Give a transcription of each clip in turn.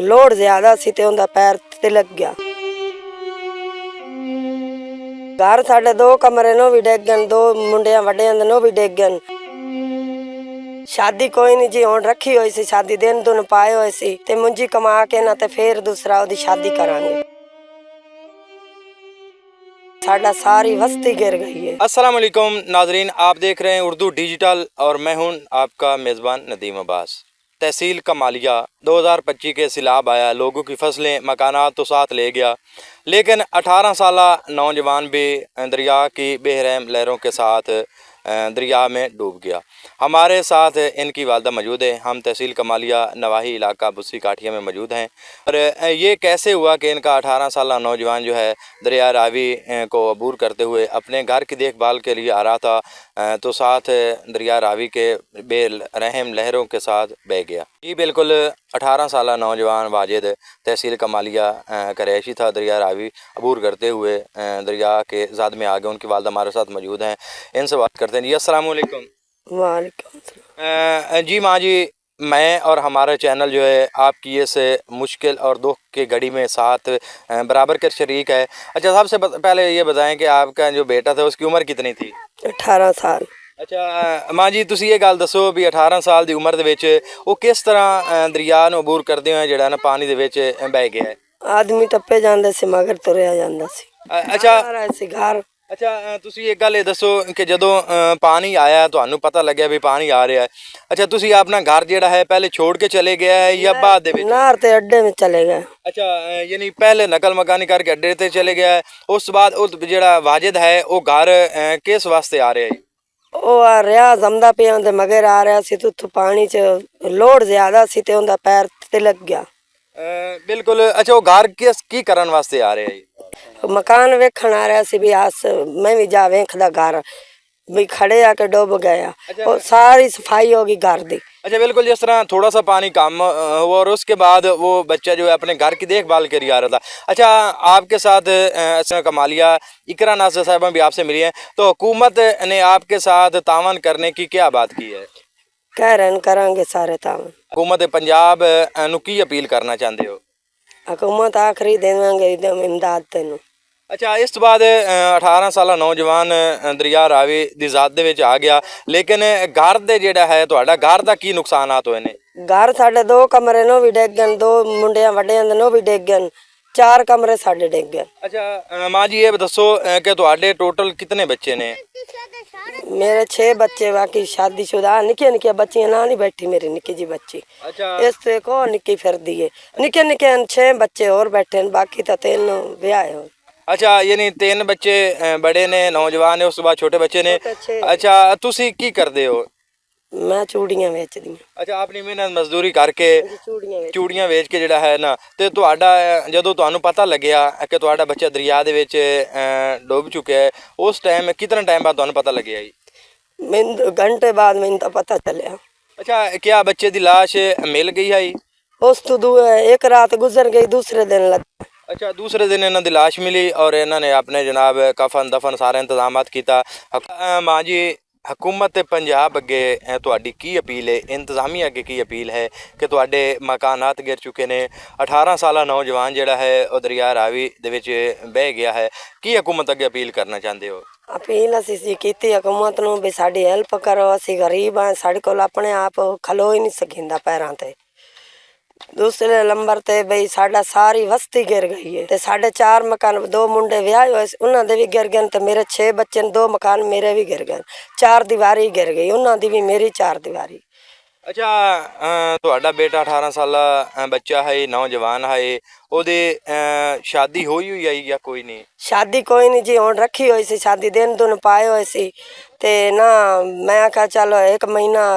Load ਜ਼ਿਆਦਾ ਸੀ ਤੇ ਉਹਦਾ ਪੈਰ ਤਿਲਕ ਗਿਆ। घर साढ़े 2 कमरे नो भी डिग गए, 2 मुंडिया वड्डिया नो भी डिग गए। शादी कोई नहीं जी हुण रखी हुई सी, शादी दिन दुन पाए हुए सी ते मुंजी कमा के ना ते फिर दूसरा ओदी शादी करांगे। साडा सारी बस्ती गिर गई है। अस्सलाम वालेकुम नाजरीन, आप देख रहे हैं उर्दू डिजिटल और मैं हूं आपका मेज़बान नदीम अब्बास। तहसील कमालिया 2025 के सैलाब आया, लोगों की फसलें मकानात तो साथ ले गया, लेकिन 18 साला नौजवान भी दरिया की बेरहम लहरों के साथ दरिया में डूब गया। हमारे साथ इनकी वालदा मौजूद है। हम तहसील कमालिया नवाही इलाका बुस्सी काठिया में मौजूद हैं और ये कैसे हुआ कि इनका 18 साला नौजवान जो है दरिया रावी को अबूर करते हुए अपने घर की देखभाल के लिए आ रहा था तो साथ दरिया रावी के बेरहम लहरों के साथ बह गया। जी बिल्कुल, 18 साला नौजवान वाजिद तहसील कमालिया करैशी था, दरिया रावी अबूर करते हुए दरिया के ज़ाद में आ गए। उनकी वालदा हमारे साथ मौजूद हैं, इनसे बात करते हैं। जी अस्सलाम वालेकुम। वालेकुम सलाम। जी माँ जी, मैं और हमारा चैनल जो है आपकी इस मुश्किल और दुख की घड़ी में साथ बराबर के शरीक है। अच्छा, सबसे पहले ये बताएं कि आपका जो बेटा था उसकी उम्र कितनी थी? 18 साल। अच्छा माँ जी, तुसी ये गल दसो भी 18 साल की उम्र ਦੇ ਵਿੱਚ ਉਹ ਕਿਸ ਤਰ੍ਹਾਂ ਦਰਿਆ ਨੂੰ ਅਬੂਰ ਕਰਦੇ ਹੋਏ ਜਿਹੜਾ ਨਾ ਪਾਣੀ ਦੇ ਵਿੱਚ ਬਹਿ ਗਿਆ ਹੈ? आदमी टप्पे जांदे सी मगर तुरया जांदा सी। अच्छा सी घर। अच्छा, ਤੁਸੀਂ ਇਹ ਗੱਲ ਇਹ ਦੱਸੋ ਕਿ ਜਦੋਂ ਪਾਣੀ ਆਇਆ ਤੁਹਾਨੂੰ ਪਤਾ ਲੱਗਿਆ ਵੀ ਪਾਣੀ ਆ ਰਿਹਾ ਹੈ, ਅੱਛਾ ਤੁਸੀਂ ਆਪਣਾ ਘਰ ਜਿਹੜਾ ਹੈ ਪਹਿਲੇ छोड़ के चले गया है या बाद ਦੇ ਵਿੱਚ? नार ते अड्डे में चले गए। अच्छा, यानी पहले नकल मकानी करके अड्डे ते चले गया है, उस बाद ਉਹ ਜਿਹੜਾ ਵਾजिद है ਉਹ ਘਰ ਕਿਸ ਵਾਸਤੇ ਆ ਰਿਹਾ ਹੈ? ਉਹ ਆ ਰਿਹਾ ਜਮਦਾ ਪਿਆ ਤੇ ਮਗਰ ਆ ਰਿਹਾ ਸੀ ਤੇ ਉੱਥੋਂ ਪਾਣੀ 'ਚ ਲੋਡ ਜ਼ਿਆਦਾ ਸੀ ਤੇ ਉਹਦਾ ਪੈਰ ਤਿਲਕ ਗਿਆ। ਬਿਲਕੁਲ। ਅੱਛਾ, ਉਹ ਘਰ ਕੀ ਕਰਨ ਵਾਸਤੇ ਆ ਰਿਹਾ ਹੈ? ਮਕਾਨ ਵੇਖਣ ਆ ਰਿਹਾ ਸੀ ਵੀ ਆਸ ਮੈਂ ਵੀ ਜਾ ਵੇਖਦਾ ਘਰ ਵੀ ਖੜੇ ਆ ਕੇ ਡੁੱਬ ਗਿਆ। ਉਹ ਸਾਰੀ ਸਫਾਈ हो गई घर दी। अच्छा बिल्कुल, जिस तरह थोड़ा सा पानी कम हुआ और उसके बाद वो बच्चा जो है अपने घर की देखभाल के लिए आ रहा था। अच्छा, आपके साथ कमालिया इकरा नाज़र साहिबा भी आपसे मिली हैं, तो हुकूमत ने आपके साथ तावन करने की क्या बात की है? कह रहे हैं करांगे सारे तावन। हुकूमत पंजाब नू की अपील करना चाहते हो? हुकूमत आखिरी देवांगे इमदाद तेनू। अच्छा, इस तो बाद 18 साला नौजवान दरिया रावी ਦੀ ਜ਼ਾਦ ਦੇ ਵਿੱਚ ਆ ਗਿਆ, ਲੇਕਿਨ ਘਰ ਦੇ ਜਿਹੜਾ ਹੈ ਤੁਹਾਡਾ ਘਰ ਦਾ ਕੀ ਨੁਕਸਾਨਾਤ ਹੋਏ ਨੇ? घर साढ़े 2 कमरे नो भी डिग गए, 2 मुंडिया वड्डिया नो भी डिग गए, 4 कमरे साढ़े डिग गए। अच्छा माँ जी, ये दसो कि ਤੁਹਾਡੇ टोटल कितने बच्चे ने? मेरे 6 बच्चे, बाकी शादीशुदा निक्के निक्के बच्चियां ना नहीं बैठी मेरी निक्की जी बच्ची। अच्छा इस ते को निक्की फिरदी है, निक्के निक्के 6 बच्चे और बैठे हैं, बाकी तो 3 ब्याह हो। अच्छा, यानी 3 बच्चे बड़े ने नौजवान ने, उसके बाद छोटे बच्चे ने। अच्छा, तुसी की करते हो? मैं चूड़ियां बेचदी। अच्छा, अपनी मेहनत मजदूरी करके ਚੂੜੀਆਂ ਵੇਚ ਕੇ ਜਿਹੜਾ ਹੈ ਨਾ, ਤੇ ਤੁਹਾਡਾ ਜਦੋਂ ਤੁਹਾਨੂੰ ਪਤਾ ਲੱਗਿਆ ਕਿ ਤੁਹਾਡਾ ਬੱਚਾ ਦਰਿਆ ਦੇ ਵਿੱਚ ਡੁੱਬ ਚੁੱਕਿਆ ਹੈ, ਉਸ ਟਾਈਮ ਕਿੰਨਾ ਟਾਈਮ ਬਾਅਦ ਤੁਹਾਨੂੰ ਪਤਾ ਲੱਗਿਆ ਜੀ? मैं घंटे बाद मैंने तो पता चलिया। अच्छा, क्या बच्चे की लाश मिल गई है? उस तो एक रात गुजर गई, दूसरे दिन लग। अच्छा, दूसरे दिन इन्हों की लाश मिली और इन्होंने अपने जनाब कफन दफन सारे इंतजाम किया। माँ जी, हुकूमत पंजाब अगे तुहाडी की अपील है, इंतजामिया अगे की अपील है कि तुहाडे मकानात गिर चुके ने, 18 साला नौजवान जिहड़ा है वह दरिया रावी दे विच बह गया है, की हुकूमत अगे अपील करना चाहते हो? अपील असी की हुकूमत नूं भी साडी हेल्प करो, असी गरीब हाँ, साडे कोल अपने आप खलो ही नहीं सकिंदा पैरां ते। दूसरे नंबर ते बई साडा सारी बस्ती गिर गई है ते साढ़े 4 मकान, 2 मुंडे विआहे हुए उन्हां दे भी गिर गए ते मेरे 6 बच्चे, 2 मकान मेरे भी गिर गए, 4 दीवारी गिर गई उन्हां दी भी, मेरी 4 दीवारी। अच्छा, तुहाडा बेटा 18 साला बच्चा है, नौजवान है, ओदी शादी होई हुई है या कोई नहीं? शादी कोई नहीं जी, हुण रखी हुई सी, शादी दिन दुन पाए हुए सी ते ना मैं आखा चलो 1 महीना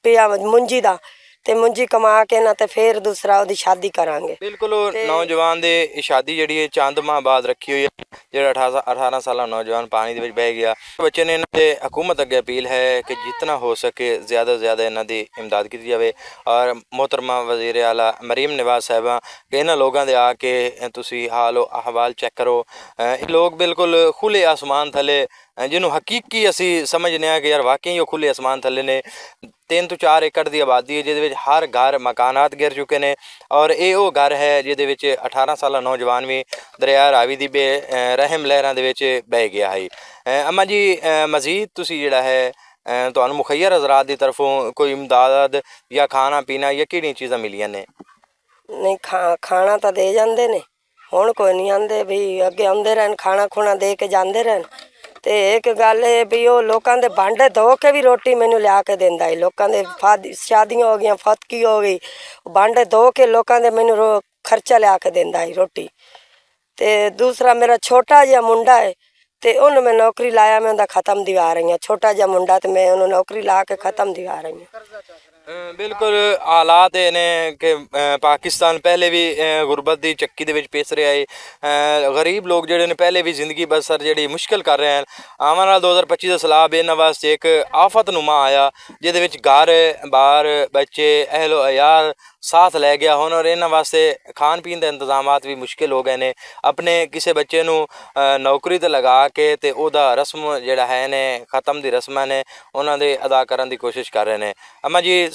पिया मुंजी दा ते मुंजी कमा के ना ते फिर दूसरा ओदी शादी करांगे। बिल्कुल, नौजवान दे शादी जिहड़ी है चंद माह बाद रखी हुई है, जिहड़ा 18 साला नौजवान पानी दे विच बह गया। बच्चे ने इन्हां दे हुकूमत अगे अपील है कि जितना हो सके ज़्यादा से ज़्यादा इन्हां दी इमदाद की जाए और मोहतरमा वज़ीर आला मरीम नवाज साहिबा कि इन्हां लोगों दे आके तुसी हाल अहवाल चेक करो। ये लोग बिल्कुल खुले आसमान थले जिन्हों हकीकी असी समझने कि यार वाकई वो खुले आसमान थले ने, 3 ਤੋਂ 4 ਏਕੜ ਦੀ ਆਬਾਦੀ ਹੈ, ਜਿਹਦੇ ਵਿੱਚ ਹਰ ਘਰ ਮਕਾਨਾਤ ਗਿਰ ਚੁੱਕੇ ਨੇ। ਔਰ ਇਹ ਉਹ ਘਰ ਹੈ ਜਿਹਦੇ ਵਿੱਚ 18 ਸਾਲਾ ਨੌਜਵਾਨ ਵੀ ਦਰਿਆ ਰਾਵੀ ਦੀ ਰਹਿਮ ਲਹਿਰਾਂ ਦੇ ਵਿੱਚ ਬਹਿ ਗਿਆ ਹੈ। ਅਮਾ ਜੀ, ਮਜ਼ੀਦ ਤੁਸੀਂ ਜਿਹੜਾ ਹੈ ਤੁਹਾਨੂੰ ਮੁਖੱਈਰ ਹਜ਼ਰਾਤ ਦੀ ਤਰਫੋਂ ਕੋਈ ਇਮਦਾਦ ਜਾਂ ਖਾਣਾ ਪੀਣਾ ਜਾਂ ਕਿਹੜੀਆਂ ਚੀਜ਼ਾਂ ਮਿਲੀਆਂ ਨੇ? ਨਹੀਂ, ਖਾਣਾ ਤਾਂ ਦੇ ਜਾਂਦੇ ਨੇ, ਹੁਣ ਕੋਈ ਨਹੀਂ ਆਂਦੇ ਵੀ ਅੱਗੇ ਆਉਂਦੇ ਰਹਿਣ, ਖਾਣਾ ਖੁਣਾ ਦੇ ਕੇ ਜਾਂਦੇ ਰਹਿਣ। ਤੇ ਇੱਕ ਗੱਲ ਇਹ ਵੀ ਉਹ ਲੋਕਾਂ ਦੇ ਭਾਂਡੇ ਧੋ ਕੇ ਵੀ ਰੋਟੀ ਮੈਨੂੰ ਲਿਆ ਕੇ ਦਿੰਦਾ ਹੈ। ਲੋਕਾਂ ਦੇ ਸ਼ਾਦੀਆਂ ਹੋ ਗਈਆਂ, ਫਤਕੀ ਹੋ ਗਈ, ਭਾਂਡੇ ਧੋ ਕੇ ਲੋਕਾਂ ਦੇ ਮੈਨੂੰ ਖਰਚਾ ਲਿਆ ਕੇ ਦਿੰਦਾ ਹੈ ਰੋਟੀ। ਤੇ ਦੂਸਰਾ ਮੇਰਾ ਛੋਟਾ ਜਿਹਾ ਮੁੰਡਾ ਹੈ, ਤੇ ਉਹਨੂੰ ਮੈਂ ਨੌਕਰੀ ਲਾਇਆ, ਮੈਂ ਉਹਦਾ ਖਤਮ ਦਿਵਾ ਰਹੀ ਹਾਂ। ਛੋਟਾ ਜਿਹਾ ਮੁੰਡਾ ਤੇ ਮੈਂ ਉਹਨੂੰ ਨੌਕਰੀ ਲਾ ਕੇ ਖਤਮ ਦਿਵਾ ਰਹੀ ਹਾਂ। ਬਿਲਕੁਲ ਹਾਲਾਤ ਇਹ ਨੇ ਕਿ ਪਾਕਿਸਤਾਨ ਪਹਿਲੇ ਵੀ ਗੁਰਬਤ ਦੀ ਚੱਕੀ ਦੇ ਵਿੱਚ ਪਿਸ ਰਿਹਾ ਹੈ। ਗਰੀਬ ਲੋਕ ਜਿਹੜੇ ਨੇ ਪਹਿਲੇ ਵੀ ਜ਼ਿੰਦਗੀ ਬਸਰ ਜਿਹੜੀ ਮੁਸ਼ਕਿਲ ਕਰ ਰਹੇ ਹਨ। ਆਉਣ ਵਾਲਾ 2025 ਦਾ ਸਲਾਬ ਇਹਨਾਂ ਵਾਸਤੇ ਇੱਕ ਆਫਤਨੁਮਾ ਆਇਆ, ਜਿਹਦੇ ਵਿੱਚ ਘਰ ਬਾਰ ਬੱਚੇ ਅਹਿਲੋ ਅਯਾਰ ਸਾਥ ਲੈ ਗਿਆ ਹੁਣ, ਔਰ ਇਹਨਾਂ ਵਾਸਤੇ ਖਾਣ ਪੀਣ ਦੇ ਇੰਤਜ਼ਾਮਾਤ ਵੀ ਮੁਸ਼ਕਿਲ ਹੋ ਗਏ ਨੇ। ਆਪਣੇ ਕਿਸੇ ਬੱਚੇ ਨੂੰ ਨੌਕਰੀ 'ਤੇ ਲਗਾ ਕੇ ਤੇ ਉਹਦਾ ਰਸਮ ਜਿਹੜਾ ਹੈ ਨੇ ਖਤਮ ਦੀ ਰਸਮਾਂ ਨੇ ਉਹਨਾਂ ਦੇ ਅਦਾ ਕਰਨ ਦੀ ਕੋਸ਼ਿਸ਼ ਕਰ ਰਹੇ ਨੇ। ਅਮਾ ਜੀ,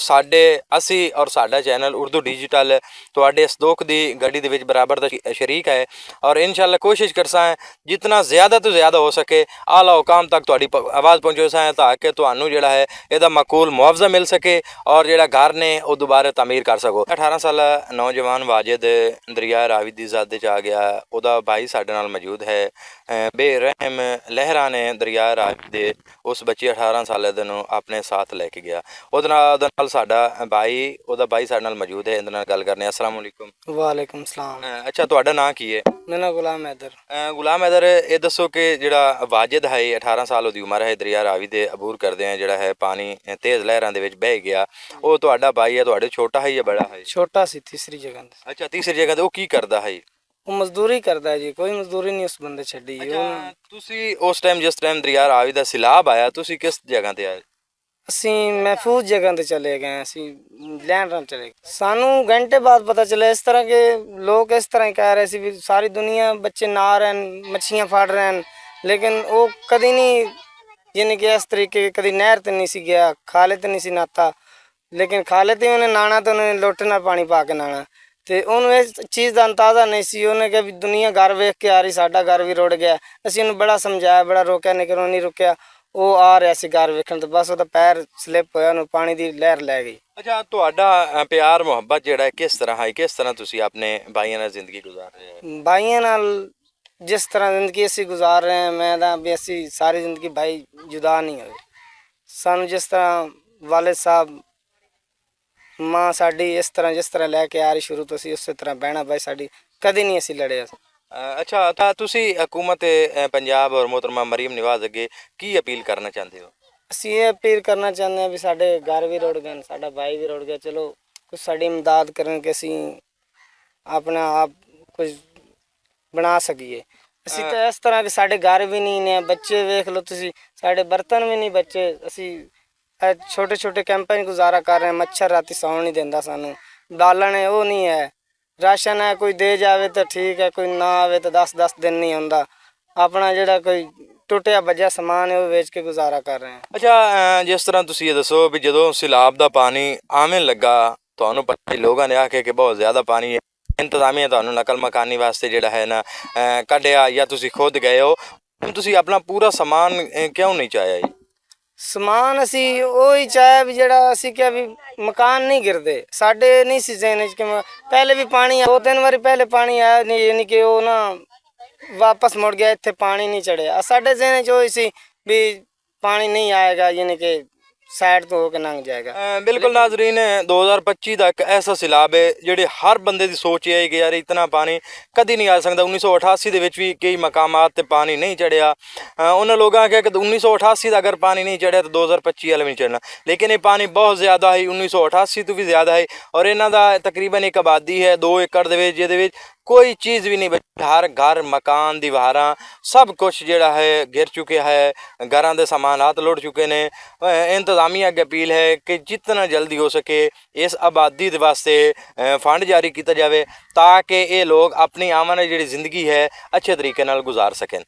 ਅਸੀਂ ਔਰ ਸਾਡਾ ਚੈਨਲ ਉਰਦੂ ਡਿਜੀਟਲ ਤੁਹਾਡੇ ਇਸ ਦੁੱਖ ਦੀ ਗੱਡੀ ਦੇ ਵਿੱਚ ਬਰਾਬਰ ਦਾ ਸ਼ਰੀਕ ਹੈ, ਔਰ ਇਨਸ਼ਾਅੱਲਾ ਕੋਸ਼ਿਸ਼ ਕਰਸਾਂ ਜਿਤਨਾ ਜ਼ਿਆਦਾ ਤੋਂ ਜ਼ਿਆਦਾ ਹੋ ਸਕੇ ਆਲਾ ਹੁਕਾਮ ਤੱਕ ਤੁਹਾਡੀ ਆਵਾਜ਼ ਪਹੁੰਚਾਸਾਂ, ਤਾਂ ਕਿ ਤੁਹਾਨੂੰ ਜਿਹੜਾ ਹੈ ਇਹਦਾ ਮਾਕੂਲ ਮੁਆਵਜ਼ਾ ਮਿਲ ਸਕੇ ਔਰ ਜਿਹੜਾ ਘਰ ਨੇ ਉਹ ਦੁਬਾਰਾ ਤਾਮੀਰ ਕਰ ਸਕੋ। 18 ਸਾਲਾ ਨੌਜਵਾਨ ਵਾਜਿਦ ਦਰਿਆ ਰਾਵੀ ਦੀ ਜ਼ਦ 'ਚ ਆ ਗਿਆ। ਉਹਦਾ ਭਾਈ ਸਾਡੇ ਨਾਲ ਮੌਜੂਦ ਹੈ। ਬੇਰਹਿਮ ਲਹਿਰਾਂ ਨੇ ਦਰਿਆ ਰਾਵੀ ਦੇ ਉਸ ਬੱਚੇ 18 ਸਾਲ ਦੇ ਨੂੰ ਆਪਣੇ ਸਾਥ ਲੈ ਕੇ ਗਿਆ। ਉਹਦੇ ਨਾਲ ਸਾਡਾ ਉਹਦਾ ਭਾਈ ਸਾਡੇ ਨਾਲ ਮੌਜੂਦ ਹੈ, ਇਹਦੇ ਨਾਲ ਗੱਲ ਕਰਨੇ। ਅਸਲਾਮ ਵਾਲੇਕੁਮ। ਵਾਲੇਕੁਮ ਸਲਾਮ। ਅੱਛਾ, ਤੁਹਾਡਾ ਨਾਂ ਕੀ ਹੈ? ਮੇਰਾ ਗੁਲਾਮ ਹੈਦਰ। ਗੁਲਾਮ ਹੈਦਰ, ਇਹ ਦੱਸੋ ਕਿ ਜਿਹੜਾ ਵਾਜਿਦ ਹੈ 18 ਸਾਲ ਉਹਦੀ ਉਮਰ ਹੈ, ਦਰਿਆ ਰਾਵੀ ਦੇ ਅਬੂਰ ਕਰਦੇ ਆ ਜਿਹੜਾ ਹੈ ਪਾਣੀ ਤੇਜ਼ ਲਹਿਰਾਂ ਦੇ ਵਿੱਚ ਬਹਿ ਗਿਆ, ਉਹ ਤੁਹਾਡਾ ਭਾਈ ਹੈ, ਤੁਹਾਡੇ ਛੋਟਾ ਹੈ ਜਾਂ ਬੜਾ ਹੈ? ਛੋਟਾ ਸੀ, ਤੀਸਰੀ ਜਗ੍ਹਾ ਤੇ। ਅੱਛਾ, ਤੀਸਰੀ ਜਗ੍ਹਾ ਤੇ ਉਹ ਕੀ ਕਰਦਾ ਹੈ? ਉਹ ਮਜ਼ਦੂਰੀ ਕਰਦਾ ਹੈ ਜੀ, ਕੋਈ ਮਜ਼ਦੂਰੀ ਨਹੀਂ ਉਸ ਬੰਦੇ ਛੱਡੀ। ਤੁਸੀਂ ਉਸ ਟਾਈਮ ਜਿਸ ਟਾਈਮ ਦਰਿਆ ਰਾਵੀ ਦਾ ਸੈਲਾਬ ਆਇਆ, ਤੁਸੀਂ ਕਿਸ ਜਗ੍ਹਾ ਤੇ ਆਏ? ਅਸੀਂ ਮਹਿਫੂਜ਼ ਜਗ੍ਹਾ ਤੇ ਚਲੇ ਗਏ, ਅਸੀਂ ਲੈਣ ਰਨ ਚਲੇ ਗਏ। ਸਾਨੂੰ ਘੰਟੇ ਬਾਅਦ ਪਤਾ ਚੱਲਿਆ ਇਸ ਤਰ੍ਹਾਂ ਕਿ ਲੋਕ ਇਸ ਤਰ੍ਹਾਂ ਹੀ ਕਹਿ ਰਹੇ ਸੀ ਵੀ ਸਾਰੀ ਦੁਨੀਆ ਬੱਚੇ ਨਹਾ ਰਹੇ ਹਨ, ਮੱਛੀਆਂ ਫੜ ਰਹੇ ਹਨ, ਲੇਕਿਨ ਉਹ ਕਦੀ ਨਹੀਂ, ਯਾਨੀ ਕਿ ਇਸ ਤਰੀਕੇ ਕਦੀ ਨਹਿਰ ਤੇ ਨਹੀਂ ਸੀ ਗਿਆ, ਖਾਲੇ ਤੇ ਨਹੀਂ ਸੀ ਨਹਾਤਾ। ਲੇਕਿਨ ਖਾਲੇ ਤੇ ਉਹਨੇ ਨਹਾਣਾ ਤਾਂ ਉਹਨੇ ਲੋਟੇ ਨਾਲ ਪਾਣੀ ਪਾ ਕੇ ਨਹਾਣਾ, ਤੇ ਉਹਨੂੰ ਇਸ ਚੀਜ਼ ਦਾ ਅੰਦਾਜ਼ਾ ਨਹੀਂ ਸੀ। ਉਹਨੇ ਕਿਹਾ ਵੀ ਦੁਨੀਆ ਘਰ ਵੇਖ ਕੇ ਆ ਰਹੀ, ਸਾਡਾ ਘਰ ਵੀ ਰੁੜ ਗਿਆ। ਅਸੀਂ ਉਹਨੂੰ ਬੜਾ ਸਮਝਾਇਆ, ਬੜਾ ਰੋਕਿਆ, ਲੇਕਿਨ ਉਹ ਨਹੀਂ ਰੁਕਿਆ। ਉਹ ਆ ਰਿਹਾ ਸੀ ਘਰ ਵੇਖਣ, ਤੇ ਬਸ ਉਹਦਾ ਪੈਰ ਸਲਿੱਪ ਹੋਇਆ, ਉਹਨੂੰ ਪਾਣੀ ਦੀ ਲਹਿਰ ਲੈ ਗਈ। ਅੱਛਾ, ਤੁਹਾਡਾ ਪਿਆਰ ਮੁਹੱਬਤ ਜਿਹੜਾ ਹੈ ਕਿਸ ਤਰ੍ਹਾਂ ਹੈ? ਕਿਸ ਤਰ੍ਹਾਂ ਤੁਸੀਂ ਆਪਣੇ ਭਾਈਆਂ ਨਾਲ ਜ਼ਿੰਦਗੀ ਗੁਜ਼ਾਰ ਰਹੇ ਹੋ? ਭਾਈਆਂ ਨਾਲ ਜਿਸ ਤਰ੍ਹਾਂ ਜ਼ਿੰਦਗੀ ਅਸੀਂ ਗੁਜ਼ਾਰ ਰਹੇ ਹਾਂ, ਮੈਂ ਤਾਂ ਵੀ ਅਸੀਂ ਸਾਰੀ ਜ਼ਿੰਦਗੀ ਭਾਈ ਜੁਦਾ ਨਹੀਂ ਹੋਏ। ਸਾਨੂੰ ਜਿਸ ਤਰ੍ਹਾਂ ਵਾਲਿਦ ਸਾਹਿਬ ਮਾਂ ਸਾਡੀ ਇਸ ਤਰ੍ਹਾਂ ਜਿਸ ਤਰ੍ਹਾਂ ਲੈ ਕੇ ਆ ਰਹੀ ਸ਼ੁਰੂ ਤੋਂ, ਅਸੀਂ ਉਸੇ ਤਰ੍ਹਾਂ ਬਹਿਣਾ ਭਾਈ, ਸਾਡੀ ਕਦੇ ਨਹੀਂ ਅਸੀਂ ਲੜੇ। ਅੱਛਾ, ਤਾਂ ਤੁਸੀਂ ਹਕੂਮਤ ਪੰਜਾਬ ਔਰ ਮੁਹਤਰਮਾ ਮਰੀਮ ਨਵਾਜ਼ ਅੱਗੇ ਕੀ ਅਪੀਲ ਕਰਨਾ ਚਾਹੁੰਦੇ ਹੋ? ਅਸੀਂ ਇਹ ਅਪੀਲ ਕਰਨਾ ਚਾਹੁੰਦੇ ਹਾਂ ਵੀ ਸਾਡੇ ਘਰ ਵੀ ਰੁੜ ਗਏ, ਸਾਡਾ ਭਾਈ ਵੀ ਰੁੜ ਗਿਆ, ਚਲੋ ਕੁਛ ਸਾਡੀ ਇਮਦਾਦ ਕਰਨ ਕਿ ਅਸੀਂ ਆਪਣਾ ਆਪ ਕੁਝ ਬਣਾ ਸਕੀਏ। ਅਸੀਂ ਤਾਂ ਇਸ ਤਰ੍ਹਾਂ ਕਿ ਸਾਡੇ ਘਰ ਵੀ ਨਹੀਂ ਨੇ, ਬੱਚੇ ਵੇਖ ਲਓ ਤੁਸੀਂ, ਸਾਡੇ ਬਰਤਨ ਵੀ ਨਹੀਂ ਬੱਚੇ। ਅਸੀਂ ਛੋਟੇ ਛੋਟੇ ਕੈਂਪਾਂ 'ਚ ਗੁਜ਼ਾਰਾ ਕਰ ਰਹੇ ਹਾਂ। ਮੱਛਰ ਰਾਤੀ ਸੌਣ ਨਹੀਂ ਦਿੰਦਾ ਸਾਨੂੰ, ਬਾਲਣ ਹੈ ਉਹ ਨਹੀਂ ਹੈ, ਰਾਸ਼ਨ ਹੈ ਕੋਈ ਦੇ ਜਾਵੇ ਤਾਂ ਠੀਕ ਹੈ, ਕੋਈ ਨਾ ਆਵੇ ਤਾਂ 10-10 ਦਿਨ ਨਹੀਂ ਆਉਂਦਾ। ਆਪਣਾ ਜਿਹੜਾ ਕੋਈ ਟੁੱਟਿਆ ਵੱਜਿਆ ਸਮਾਨ ਹੈ ਉਹ ਵੇਚ ਕੇ ਗੁਜ਼ਾਰਾ ਕਰ ਰਹੇ ਹਾਂ। ਅੱਛਾ, ਜਿਸ ਤਰ੍ਹਾਂ ਤੁਸੀਂ ਇਹ ਦੱਸੋ ਵੀ ਜਦੋਂ ਸੈਲਾਬ ਦਾ ਪਾਣੀ ਆਉਣ ਲੱਗਾ, ਤੁਹਾਨੂੰ ਪਤਾ ਲੋਕਾਂ ਨੇ ਆਖਿਆ ਕਿ ਬਹੁਤ ਜ਼ਿਆਦਾ ਪਾਣੀ ਹੈ, ਇੰਤਜ਼ਾਮੀਆ ਤੁਹਾਨੂੰ ਨਕਲ ਮਕਾਨੀ ਵਾਸਤੇ ਜਿਹੜਾ ਹੈ ਨਾ ਕੱਢਿਆ, ਜਾਂ ਤੁਸੀਂ ਖੁਦ ਗਏ ਹੋ, ਤੁਸੀਂ ਆਪਣਾ ਪੂਰਾ ਸਮਾਨ ਕਿਉਂ ਨਹੀਂ ਚਾਹਿਆ ਜੀ? ਸਮਾਨ ਅਸੀਂ ਉਹੀ ਚਾਹਿਆ ਵੀ ਜਿਹੜਾ ਅਸੀਂ ਕਿਹਾ ਵੀ ਮਕਾਨ ਨਹੀਂ ਗਿਰਦੇ, ਸਾਡੇ ਨਹੀਂ ਸੀ ਜ਼ਹਿਨ 'ਚ ਕਿ ਪਹਿਲੇ ਵੀ ਪਾਣੀ 2-3 ਵਾਰੀ ਪਹਿਲੇ ਪਾਣੀ ਆਇਆ ਨਹੀਂ, ਯਾਨੀ ਕਿ ਉਹ ਨਾ ਵਾਪਸ ਮੁੜ ਗਿਆ, ਇੱਥੇ ਪਾਣੀ ਨਹੀਂ ਚੜਿਆ। ਸਾਡੇ ਜ਼ਹਿਨ 'ਚ ਉਹੀ ਸੀ ਵੀ ਪਾਣੀ ਨਹੀਂ ਆਏਗਾ, ਯਾਨੀ ਕਿ ਸਾਈਡ ਤੋਂ ਹੋ ਕੇ ਲੰਘ ਜਾਏਗਾ। ਬਿਲਕੁਲ ਨਾਜ਼ਰੀਨ, 2025 ਦਾ ਇੱਕ ਐਸਾ ਸੈਲਾਬ ਹੈ ਜਿਹੜੇ ਹਰ ਬੰਦੇ ਦੀ ਸੋਚ ਇਹ ਹੈ ਕਿ ਯਾਰ ਇਤਨਾ ਪਾਣੀ ਕਦੀ ਨਹੀਂ ਆ ਸਕਦਾ। 1988 ਦੇ ਵਿੱਚ ਵੀ ਕਈ ਮਕਾਮਾਤ ਤੇ ਪਾਣੀ ਨਹੀਂ ਚੜਿਆ। ਉਹਨਾਂ ਲੋਕਾਂ ਕਿਹਾ ਕਿ 1988 ਦਾ ਅਗਰ ਪਾਣੀ ਨਹੀਂ ਚੜਿਆ ਤਾਂ 2025 ਵਾਲਾ ਵੀ ਨਹੀਂ ਚੜਨਾ, ਲੇਕਿਨ ਇਹ ਪਾਣੀ ਬਹੁਤ ਜ਼ਿਆਦਾ ਹੈ, 1988 ਤੋਂ ਵੀ ਜ਼ਿਆਦਾ ਹੈ। ਔਰ ਇਹਨਾਂ ਦਾ ਤਕਰੀਬਨ ਇੱਕ ਆਬਾਦੀ ਹੈ 2 ਏਕੜ ਦੇ ਵਿੱਚ, ਜਿਹਦੇ ਵਿੱਚ ਕੋਈ ਚੀਜ਼ ਵੀ ਨਹੀਂ ਬਚੀ। ਹਰ ਘਰ ਮਕਾਨ ਦੀਵਾਰਾਂ ਸਭ ਕੁਛ ਜਿਹੜਾ ਹੈ ਗਿਰ ਚੁੱਕਿਆ ਹੈ, ਘਰਾਂ ਦੇ ਸਮਾਨਾਤ ਲੁੱਟ ਚੁੱਕੇ ਨੇ। ਇੰਤਜ਼ਾਮੀਆ ਅੱਗੇ ਅਪੀਲ ਹੈ ਕਿ ਜਿਤਨਾ ਜਲਦੀ ਹੋ ਸਕੇ ਇਸ ਆਬਾਦੀ ਦੇ ਵਾਸਤੇ ਫੰਡ ਜਾਰੀ ਕੀਤਾ ਜਾਵੇ, ਤਾਂ ਕਿ ਇਹ ਲੋਕ ਆਪਣੀ ਆਮਨ ਜਿਹੜੀ ਜ਼ਿੰਦਗੀ ਹੈ ਅੱਛੇ ਤਰੀਕੇ ਨਾਲ ਗੁਜ਼ਾਰ ਸਕਣ।